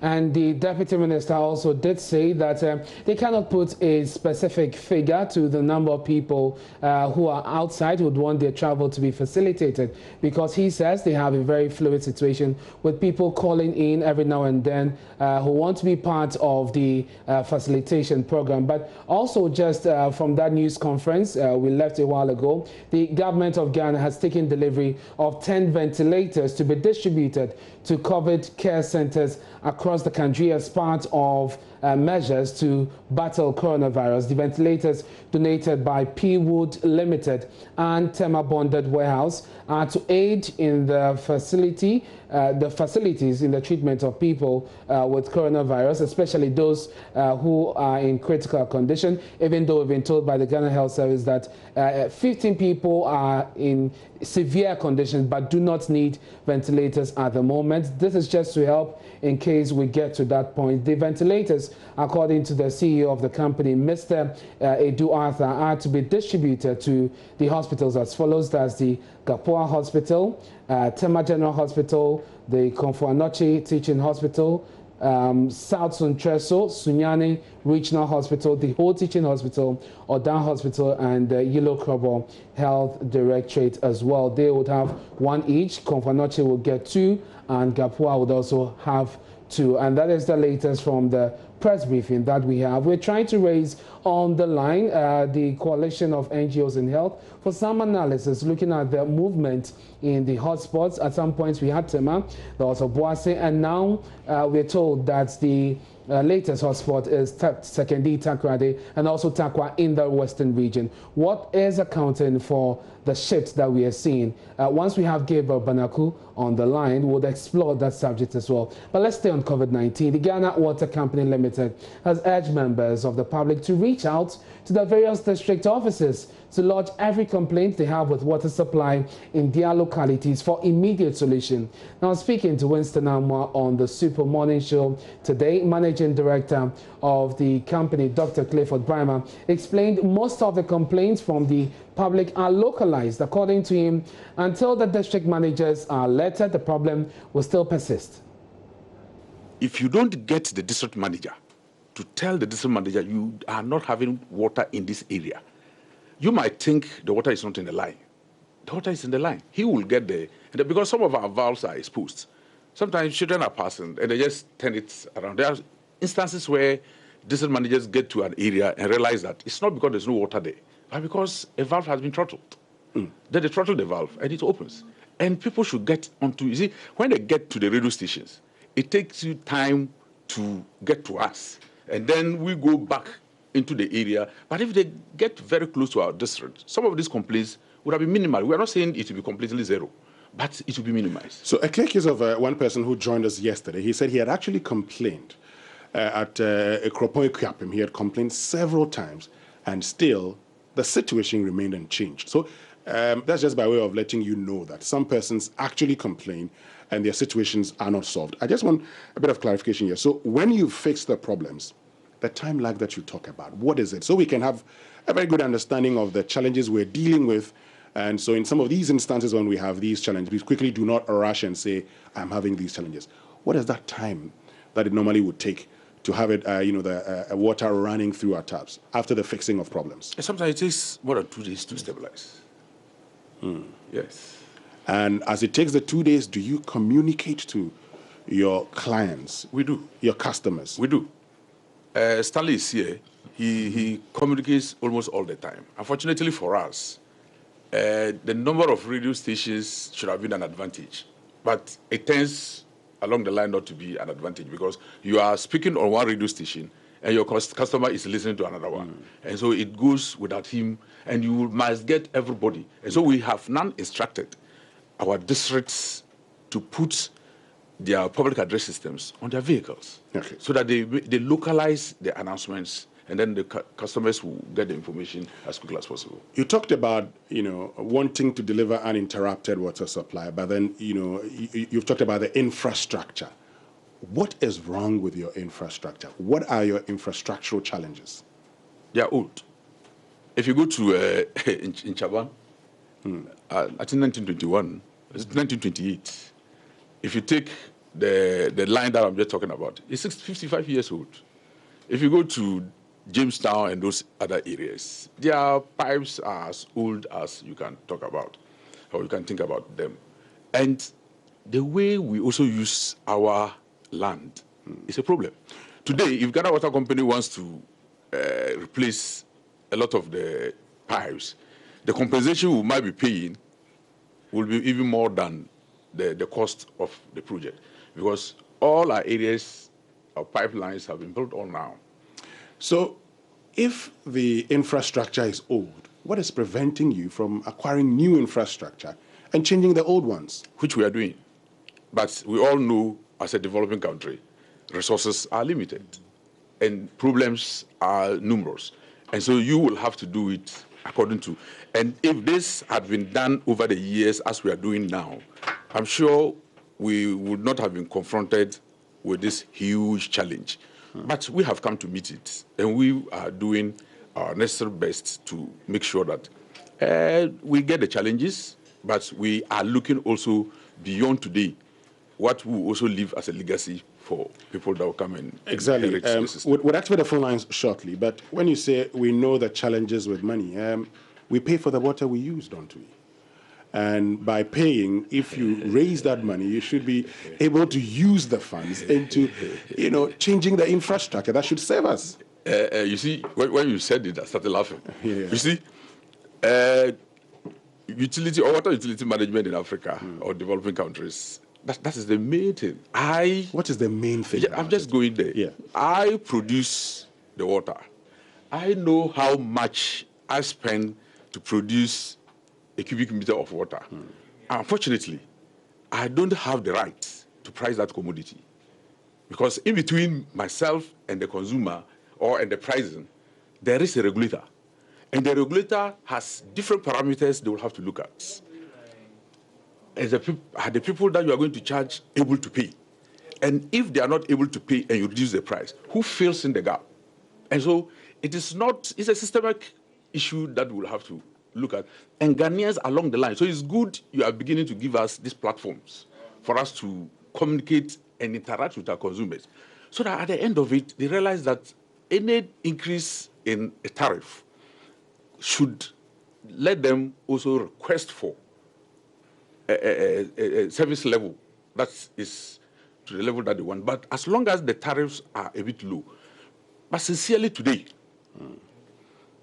And the Deputy Minister also did say that they cannot put a specific figure to the number of people who are outside who would want their travel to be facilitated, because he says they have a very fluid situation with people calling in every now and then who want to be part of the facilitation program. But also just from that news conference we left a while ago, the government of Ghana has taken delivery of 10 ventilators to be distributed to COVID care centers across the country as part of measures to battle coronavirus. The ventilators donated by P Wood Limited and Tema Bonded Warehouse are to aid in the facilities in the treatment of people with coronavirus, especially those who are in critical condition, even though we've been told by the Ghana Health Service that 15 people are in severe conditions but do not need ventilators at the moment. This is just to help in case we get to that point. The ventilators, according to the CEO of the company, Mr. Edu Arthur, are to be distributed to the hospitals as follows. That's the Gapua Hospital, Tema General Hospital, the Komfo-Anokye Teaching Hospital, South Suntreso, Sunyani Regional Hospital, the Whole Teaching Hospital, Odan Hospital, and Yellow Krobo Health Directorate as well. They would have one each. Komfo-Anokye will get 2, and Gapua would also have 2. And that is the latest from the press briefing that we have. We're trying to raise on the line the Coalition of NGOs in Health for some analysis looking at the movement in the hotspots. At some points we had Tema, there was Obuasi, and now we're told that the latest hotspot is Sekondi, Takoradi, and also Takwa in the western region. What is accounting for the shift that we are seeing? Once we have Gabriel Banaku on the line, we'll explore that subject as well. But let's stay on COVID-19. The Ghana Water Company Limited has urged members of the public to reach out to the various district offices to lodge every complaint they have with water supply in their localities for immediate solution. Now, speaking to Winston Amwa on the Super Morning Show today, Managing Director of the company, Dr. Clifford Brymer, explained most of the complaints from the public are localized. According to him, until the district managers are lettered, the problem will still persist. If you don't get the district manager to tell the district manager you are not having water in this area, you might think the water is not in the line. The water is in the line. He will get there. Because some of our valves are exposed. Sometimes children are passing and they just turn it around. There are instances where district managers get to an area and realize that it's not because there's no water there, but because a valve has been throttled. Then they throttle the valve and it opens. And people should get onto, you see, when they get to the radio stations, it takes you time to get to us. And then we go back into the area. But if they get very close to our district, some of these complaints would have been minimal. We are not saying it will be completely zero, but it will be minimized. So a clear case of one person who joined us yesterday. He said he had actually complained at Ekropon Kwapim. He had complained several times, and still the situation remained unchanged. So that's just by way of letting you know that some persons actually complain and their situations are not solved. I just want a bit of clarification here. So when you fix the problems, the time lag that you talk about, what is it? So we can have a very good understanding of the challenges we're dealing with. And so in some of these instances when we have these challenges, we quickly do not rush and say, I'm having these challenges. What is that time that it normally would take to have it, the water running through our taps after the fixing of problems? Sometimes it takes more than 2 days to stabilize. Yes. And as it takes the 2 days, do you communicate to your clients? We do. Your customers? We do. Stanley is here. He communicates almost all the time. Unfortunately for us, the number of radio stations should have been an advantage. But it tends along the line not to be an advantage because you are speaking on one radio station and your customer is listening to another one. And so it goes without him, and you must get everybody. And so we have now instructed our districts to put their public address systems on their vehicles, so that they localize the announcements, and then the customers will get the information as quickly as possible. You talked about, wanting to deliver uninterrupted water supply, but then, you've talked about the infrastructure. What is wrong with your infrastructure? What are your infrastructural challenges? They are old. If you go to in Chaban, I think 1921, it's 1928. If you take the line that I'm just talking about is 55 years old. If you go to Jamestown and those other areas, their pipes are as old as you can talk about, or you can think about them. And the way we also use our land is a problem. Today, if Ghana Water Company wants to replace a lot of the pipes, the compensation we might be paying will be even more than the cost of the project, because all our areas of pipelines have been built on now. So if the infrastructure is old, what is preventing you from acquiring new infrastructure and changing the old ones? Which we are doing. But we all know, as a developing country, resources are limited and problems are numerous. And so you will have to do it according to. And if this had been done over the years as we are doing now, I'm sure we would not have been confronted with this huge challenge. But we have come to meet it, and we are doing our necessary best to make sure that we get the challenges, but we are looking also beyond today, what will also leave as a legacy for people that will come and exactly. inherit the system. We'll activate the phone lines shortly, but when you say we know the challenges with money, we pay for the water we use, don't we? And by paying, if you raise that money, you should be able to use the funds into, changing the infrastructure that should serve us. You see, when you said it, I started laughing. Yeah. You see, utility or water utility management in Africa or developing countries, that is the main thing. What is the main thing? Yeah, I'm just going there. Yeah. I produce the water. I know how much I spend to produce a cubic meter of water. Unfortunately, I don't have the right to price that commodity, because in between myself and the consumer and the pricing, there is a regulator. And the regulator has different parameters they will have to look at. Are the people that you are going to charge able to pay? And if they are not able to pay and you reduce the price, who fills in the gap? And so it's a systemic issue that we'll have to look at. And Ghanaians along the line. So it's good you are beginning to give us these platforms for us to communicate and interact with our consumers, so that at the end of it, they realize that any increase in a tariff should let them also request for a service level that is to the level that they want. But as long as the tariffs are a bit low, but sincerely today,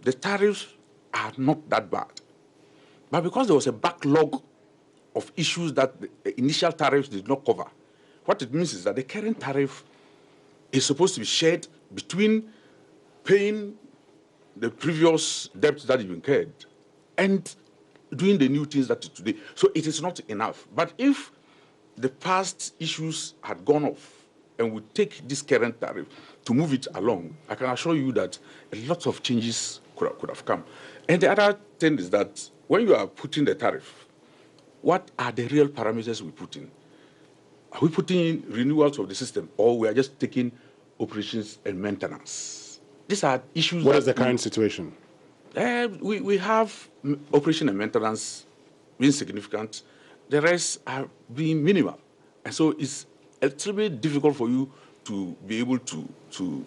the tariffs are not that bad. But because there was a backlog of issues that the initial tariffs did not cover, what it means is that the current tariff is supposed to be shared between paying the previous debts that you've incurred and doing the new things that is today. So it is not enough. But if the past issues had gone off and we take this current tariff to move it along, I can assure you that a lot of changes could have come. And the other thing is that when you are putting the tariff, what are the real parameters we put in? Are we putting in renewals of the system, or we are just taking operations and maintenance? These are issues. What is the current situation? We have operation and maintenance being significant. The rest are being minimal. And so it's a little bit difficult for you to be able to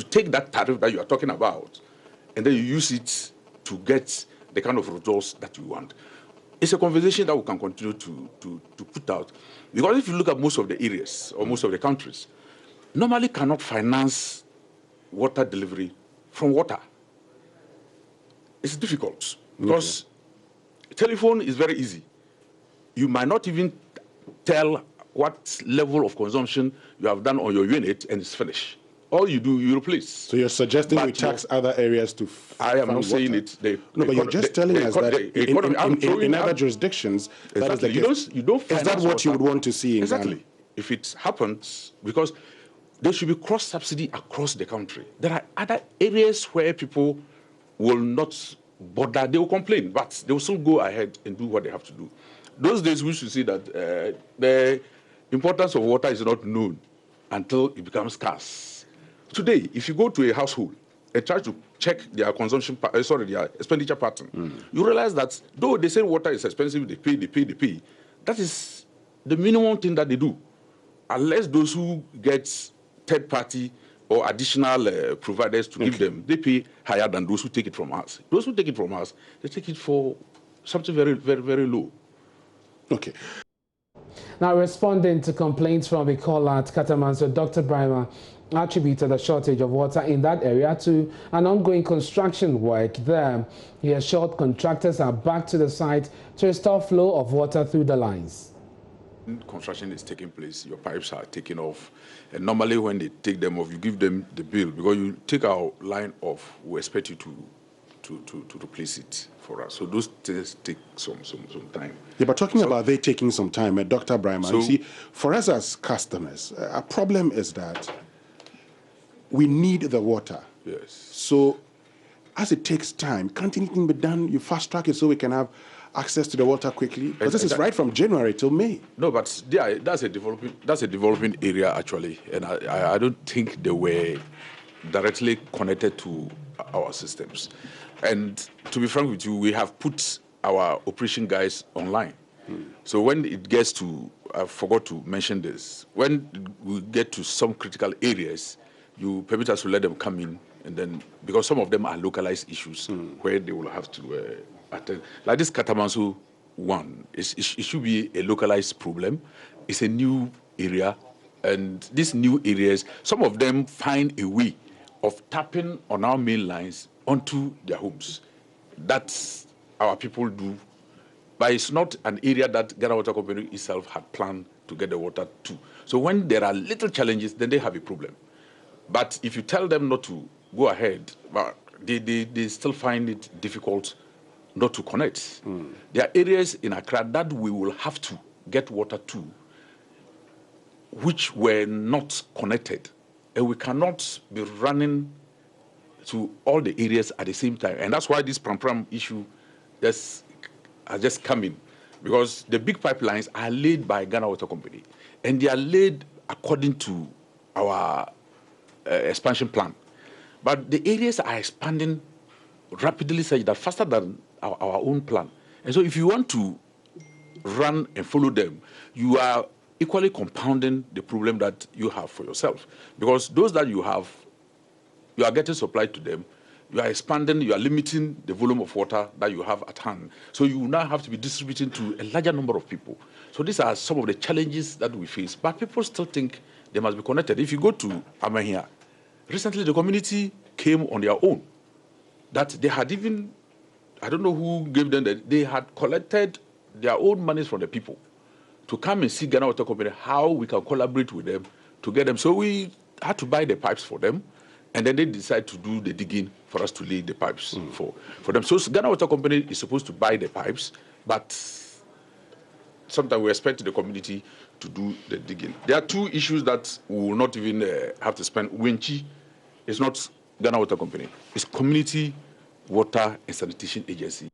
take that tariff that you are talking about and then you use it to get the kind of results that you want. It's a conversation that we can continue to put out. Because if you look at most of the areas or most of the countries, normally cannot finance water delivery from water. It's difficult because telephone is very easy. You might not even tell what level of consumption you have done on your unit and it's finished. All you do, you replace. So you're suggesting we tax other areas to I am not saying it. No, but you're just telling us that in other jurisdictions, that is the case. You don't is that what you would want to see in exactly. Ghana? If it happens, because there should be cross-subsidy across the country. There are other areas where people will not bother. They will complain, but they will still go ahead and do what they have to do. Those days, we should see that the importance of water is not known until it becomes scarce. Today, if you go to a household and try to check their their expenditure pattern, you realize that though they say water is expensive, they pay, that is the minimum thing that they do. unless those who get third-party or additional providers to give them, they pay higher than those who take it from us. Those who take it from us, they take it for something very, very, very low. Okay. Now, responding to complaints from the caller at Katamanso, Dr. Brima attributed a shortage of water in that area to an ongoing construction work there. He assured contractors are back to the site to restore flow of water through the lines. Construction is taking place, your pipes are taken off, and normally when they take them off, you give them the bill, because you take our line off, we expect you to replace it for us. So those things take some time. Yeah, but talking about they taking some time, Dr. Brima, you see, for us as customers, our problem is that we need the water. Yes. So as it takes time, can't anything be done? You fast track it so we can have access to the water quickly? Because this is right from January till May. No, but yeah, that's a developing area actually, and I don't think they were directly connected to our systems. And to be frank with you, we have put our operation guys online. So when it gets to, I forgot to mention this, when we get to some critical areas, you permit us to let them come in, and then, because some of them are localized issues where they will have to attend. Like this Katamanso one, it should be a localized problem. It's a new area, and these new areas, some of them find a way of tapping on our main lines onto their homes. That's our people do. But it's not an area that Ghana Water Company itself had planned to get the water to. So when there are little challenges, then they have a problem. But if you tell them not to go ahead, but they still find it difficult not to connect. There are areas in Accra that we will have to get water to, which were not connected. And we cannot be running to all the areas at the same time. And that's why this pram issue has just come in. Because the big pipelines are laid by Ghana Water Company. And they are laid according to our expansion plan. But the areas are expanding rapidly, such that faster than our own plan. And so if you want to run and follow them, you are equally compounding the problem that you have for yourself. Because those that you have, you are getting supplied to them, you are expanding, you are limiting the volume of water that you have at hand. So you now have to be distributing to a larger number of people. So these are some of the challenges that we face. But people still think they must be connected. If you go to Amahia, recently the community came on their own. That they had even, I don't know who gave them that, they had collected their own monies from the people to come and see Ghana Water Company how we can collaborate with them to get them. So we had to buy the pipes for them, and then they decide to do the digging for us to lay the pipes for them. So Ghana Water Company is supposed to buy the pipes, but sometimes we expect the community to do the digging. There are two issues that we will not even have to spend. Wenchi is not Ghana Water Company. It's Community Water and Sanitation Agency.